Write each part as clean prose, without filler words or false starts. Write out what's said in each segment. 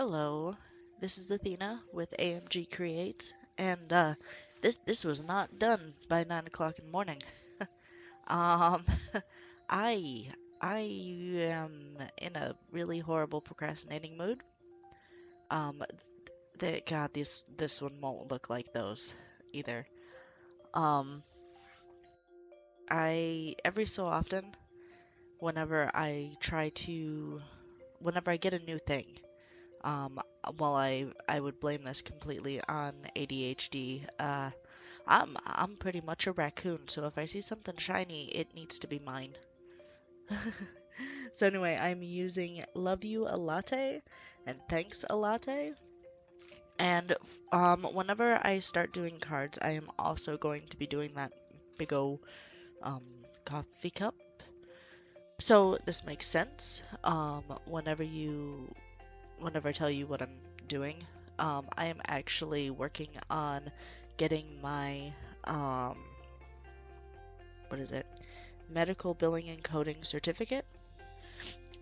Hello, this is Athena with AMG Creates, and this was not done by 9 o'clock in the morning. Um, I I am in a really horrible procrastinating mood. Um, God, this one won't look like those either. Um, I every so often, whenever I try to, whenever I get a new thing. Um, while I would blame this completely on ADHD. I'm pretty much a raccoon, so if I see something shiny, it needs to be mine. So anyway, I'm using Love You a Latte and Thanks a Latte. And whenever I start doing cards, I am also going to be doing that big ol' um coffee cup. So this makes sense. Whenever I tell you what I'm doing, I am actually working on getting my, um, what is it? Medical billing and coding certificate.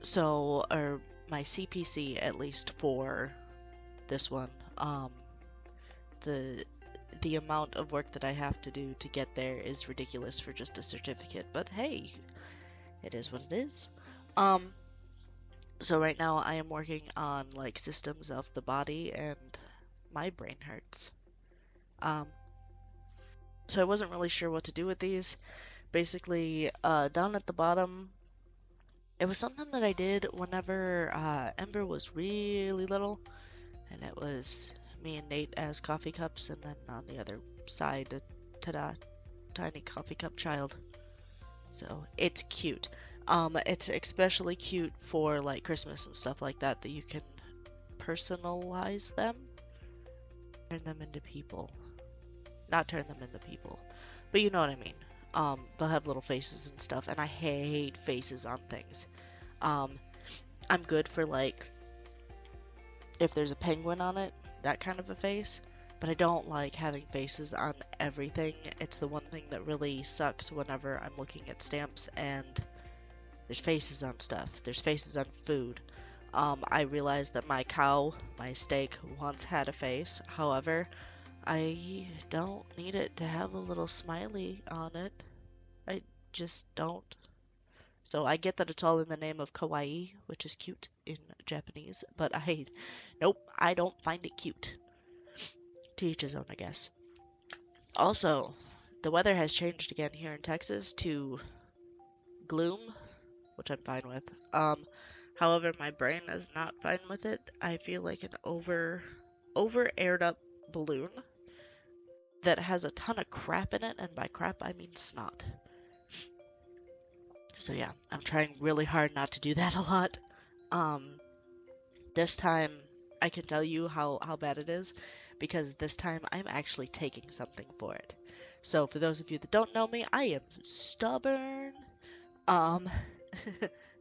So, or my CPC at least for this one. The the amount of work that I have to do to get there is ridiculous for just a certificate, but hey, it is what it is. Um, so right now I am working on like systems of the body and my brain hurts. Um, so I wasn't really sure what to do with these. Basically, down at the bottom, it was something that I did whenever Ember was really little, and it was me and Nate as coffee cups, and then on the other side, a ta-da, tiny coffee cup child. So it's cute. It's especially cute for like Christmas and stuff like that you can personalize them, turn them into people. Not turn them into people, but you know what I mean. They'll have little faces and stuff, and I hate faces on things. Um, I'm good for like if there's a penguin on it, that kind of a face, but I don't like having faces on everything. It's the one thing that really sucks whenever I'm looking at stamps and there's faces on stuff. There's faces on food. I realized that my cow, my steak, once had a face. However, I don't need it to have a little smiley on it. I just don't. So I get that it's all in the name of kawaii, which is cute in Japanese, but nope, I don't find it cute. To each his own, I guess. Also, the weather has changed again here in Texas to gloom, which I'm fine with. However, my brain is not fine with it. I feel like an over aired up balloon that has a ton of crap in it, and by crap I mean snot. So yeah, I'm trying really hard not to do that a lot. Um, this time I can tell you how bad it is because this time I'm actually taking something for it. So for those of you that don't know me, I am stubborn. Um,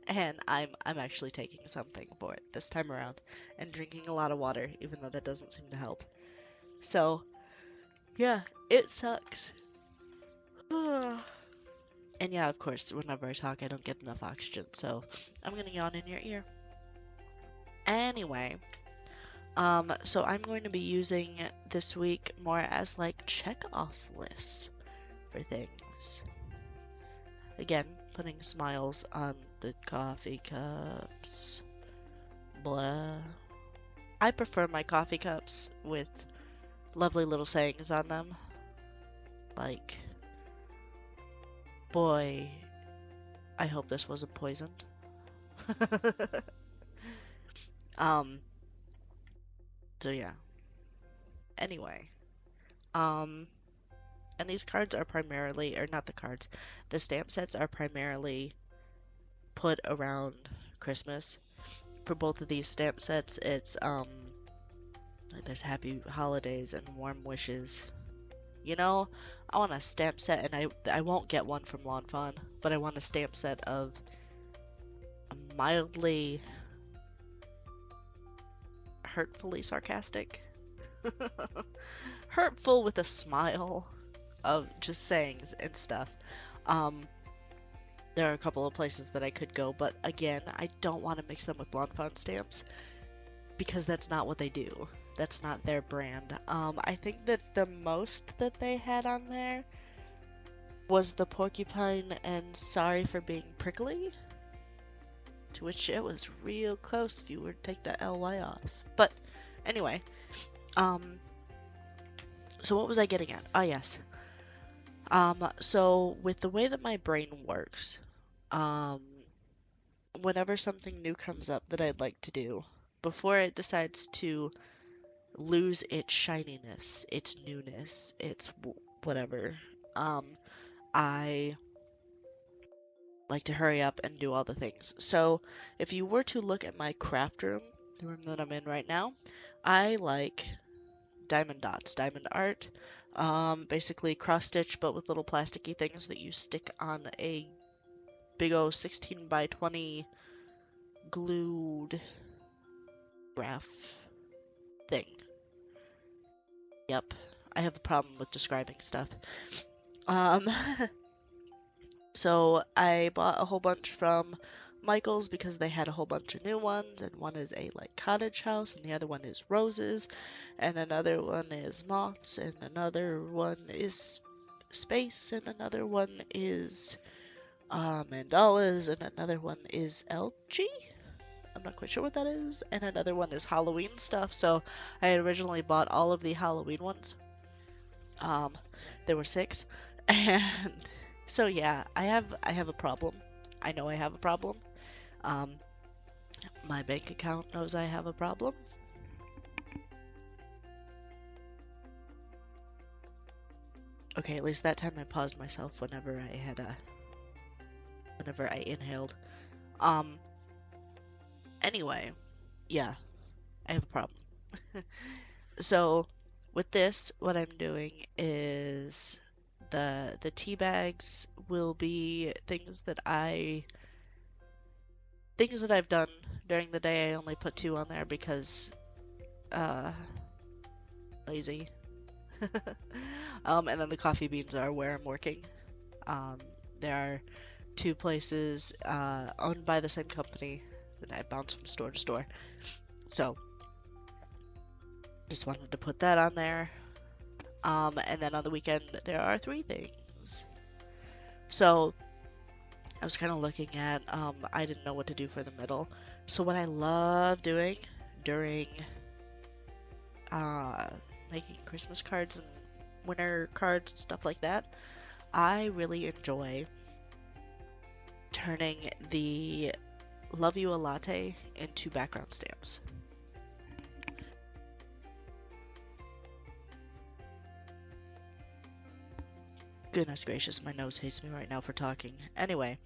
and I'm actually taking something for it this time around and drinking a lot of water, even though that doesn't seem to help. So yeah, it sucks. And yeah, of course, whenever I talk, I don't get enough oxygen, so I'm gonna yawn in your ear. Anyway, so I'm going to be using this week more as like check-off lists for things. Again, putting smiles on the coffee cups. Blah. I prefer my coffee cups with lovely little sayings on them. Like, boy, I hope this wasn't poisoned. um, so yeah. Anyway, and these cards are primarily, or not the cards, the stamp sets are primarily put around Christmas. For both of these stamp sets, it's, like there's happy holidays and warm wishes. You know, I want a stamp set, and I won't get one from Lawn Fawn, but I want a stamp set of a mildly hurtfully sarcastic. Hurtful with a smile of just sayings and stuff. There are a couple of places that I could go, but again, I don't want to mix them with Lawn Fawn stamps. because that's not what they do. That's not their brand. I think that the most that they had on there was the porcupine and sorry for being prickly, to which it was real close if you were to take the ly off. But anyway, so what was I getting at? Ah, yes. So with the way that my brain works, um, whenever something new comes up that I'd like to do, before it decides to lose its shininess, its newness, its whatever, I like to hurry up and do all the things. So if you were to look at my craft room, the room that I'm in right now, I like diamond dots, diamond art, basically cross stitch but with little plasticky things that you stick on a big O 16 by 20 glued graph thing. Yep, I have a problem with describing stuff. Um, so I bought a whole bunch from Michael's because they had a whole bunch of new ones, and one is a like cottage house, and the other one is roses, and another one is moths, and another one is space, and another one is mandalas, and another one is algae. I'm not quite sure what that is, and another one is Halloween stuff. So I had originally bought all of the Halloween ones. There were 6, and so yeah, I have a problem. I know I have a problem. My bank account knows I have a problem. Okay, at least that time I paused myself whenever I had whenever I inhaled. Anyway, yeah, I have a problem. So with this, what I'm doing is the tea bags will be things that I've done during the day. I only put 2 on there because lazy. And then the coffee beans are where I'm working. There are 2 places owned by the same company that I bounce from store to store. So just wanted to put that on there. And then on the weekend there are 3 things. So I was kind of looking at, I didn't know what to do for the middle. So what I love doing during making Christmas cards and winter cards and stuff like that, I really enjoy turning the Love You a Latte into background stamps. Goodness gracious, my nose hates me right now for talking. Anyway,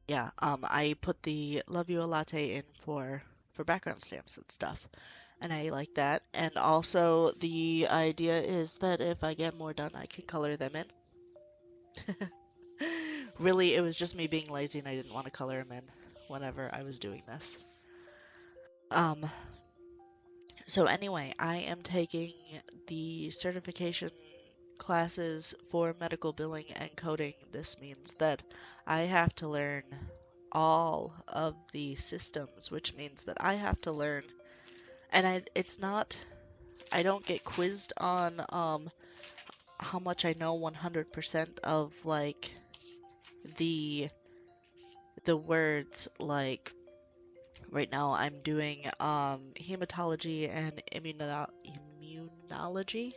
yeah, I put the Love You a Latte in for background stamps and stuff, and I like that. And also, the idea is that if I get more done, I can color them in. Really, it was just me being lazy and I didn't want to color them in whenever I was doing this. So anyway, I am taking the certification classes for medical billing and coding. This means that I have to learn all of the systems, which means that I have to learn, and I don't get quizzed on how much I know 100% of like the words. Like right now I'm doing hematology and immunology.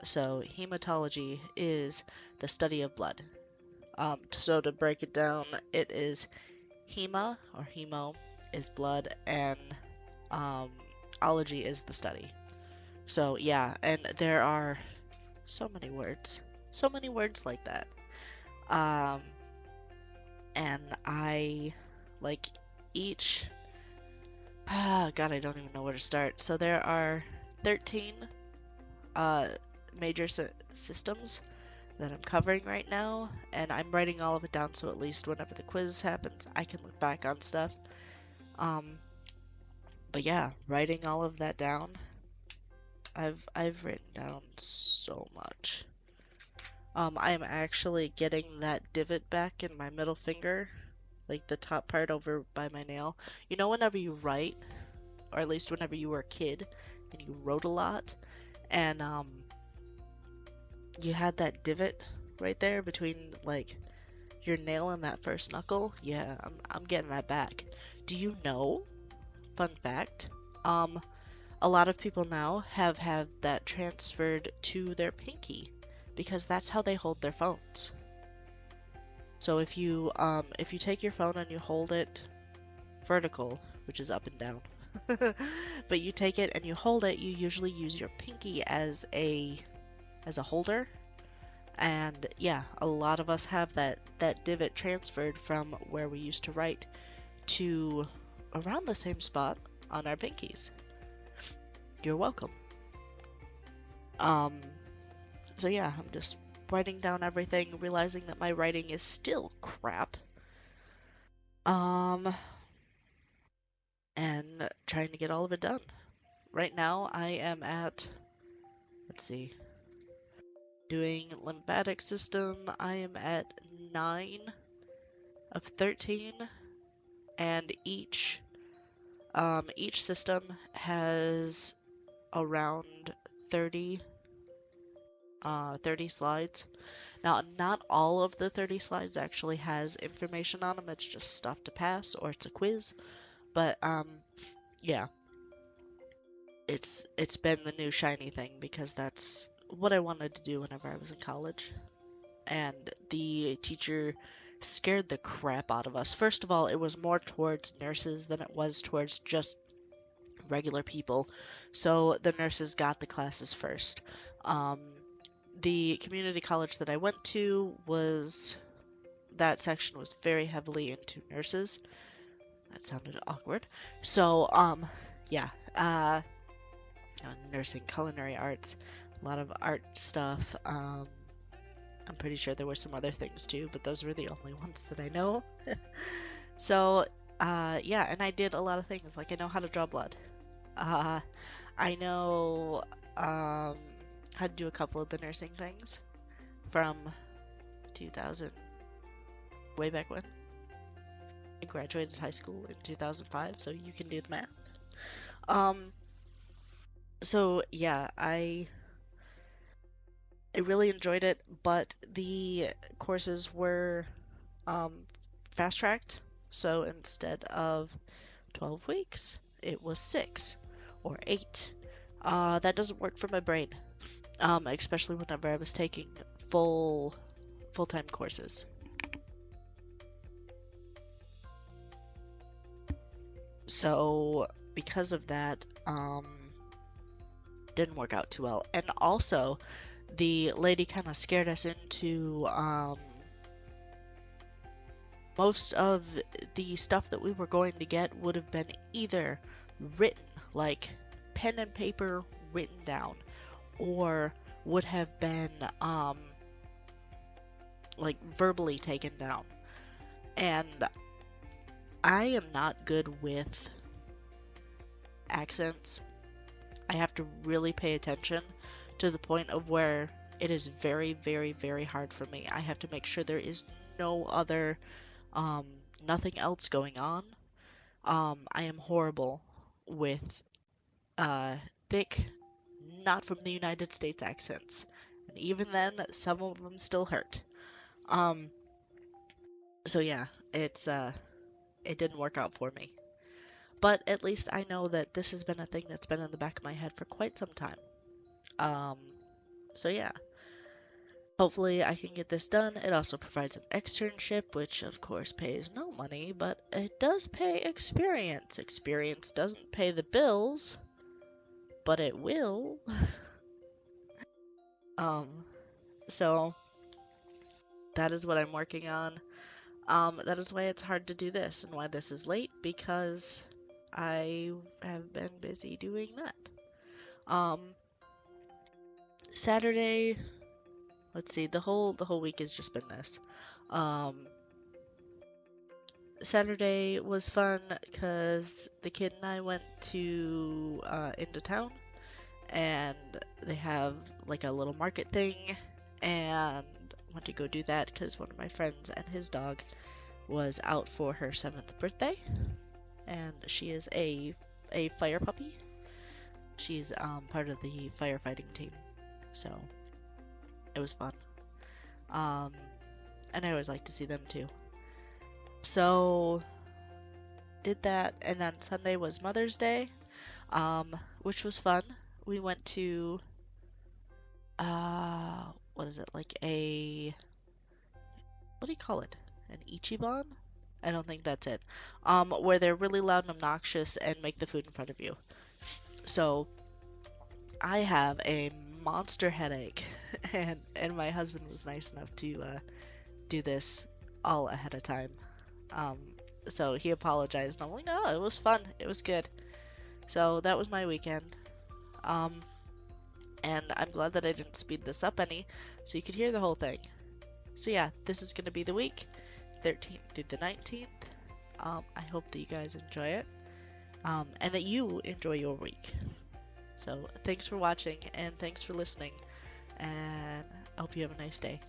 So hematology is the study of blood. So to break it down, it is hema or hemo is blood, and ology is the study. So yeah, and there are so many words like that. And I like each. God, I don't even know where to start. So there are 13 major systems that I'm covering right now, and I'm writing all of it down so at least whenever the quiz happens, I can look back on stuff. But yeah, writing all of that down, I've written down so much. I'm actually getting that divot back in my middle finger like the top part over by my nail. You know, whenever you write, or at least whenever you were a kid and you wrote a lot, and you had that divot right there between like your nail and that first knuckle. Yeah, I'm getting that back. Do you know? Fun fact. Um, a lot of people now have had that transferred to their pinky because that's how they hold their phones. So if you take your phone and you hold it vertical, which is up and down, but you take it and you hold it, you usually use your pinky as a holder. And yeah, a lot of us have that divot transferred from where we used to write to around the same spot on our pinkies. You're welcome. Um, so yeah, I'm just writing down everything, realizing that my writing is still crap. Um, and trying to get all of it done. Right now, I am at, let's see, doing lymphatic system. I am at 9 of 13, and each system has around 30 slides. Now, not all of the 30 slides actually has information on them. It's just stuff to pass, or it's a quiz. But yeah, it's been the new shiny thing because that's what I wanted to do whenever I was in college. And the teacher scared the crap out of us. First of all, it was more towards nurses than it was towards just regular people. So the nurses got the classes first. The community college that I went to that section was very heavily into nurses. That sounded awkward. So, yeah, nursing, culinary arts, a lot of art stuff. I'm pretty sure there were some other things too, but those were the only ones that I know. So, yeah, and I did a lot of things. Like, I know how to draw blood. I know, how to do a couple of the nursing things from 2000, way back when. I graduated high school in 2005, so you can do the math. So yeah, I really enjoyed it, but the courses were fast-tracked, so instead of 12 weeks, it was 6 or 8. That doesn't work for my brain, especially whenever I was taking full-time courses. So because of that, didn't work out too well. And also, the lady kind of scared us into most of the stuff that we were going to get would have been either written, like pen and paper written down, or would have been like verbally taken down. And I am not good with accents. I have to really pay attention to the point of where it is very, very, very hard for me. I have to make sure there is no other, nothing else going on. I am horrible with, thick, not from the United States accents. And even then, some of them still hurt. So yeah, it didn't work out for me. But at least I know that this has been a thing that's been in the back of my head for quite some time. So yeah. Hopefully I can get this done. It also provides an externship, which of course pays no money, but it does pay experience. Experience doesn't pay the bills, but it will. So that is what I'm working on. That is why it's hard to do this and why this is late, because I have been busy doing that. Saturday, let's see, the whole week has just been this. Saturday was fun because the kid and I went to into town, and they have like a little market thing, and went to go do that because one of my friends and his dog was out for her 7th birthday, and she is a fire puppy. She's part of the firefighting team, so it was fun. Um, and I always like to see them too. So did that, and then Sunday was Mother's Day, which was fun. We went to what is it, like a, what do you call it? An Ichiban? I don't think that's it. Where they're really loud and obnoxious and make the food in front of you. So I have a monster headache, and my husband was nice enough to do this all ahead of time. Um, so he apologized, and I'm like, no, it was fun. It was good. So that was my weekend. Um, and I'm glad that I didn't speed this up any, so you could hear the whole thing. So yeah, this is going to be the week, 13th through the 19th. I hope that you guys enjoy it, and that you enjoy your week. So thanks for watching, and thanks for listening, and I hope you have a nice day.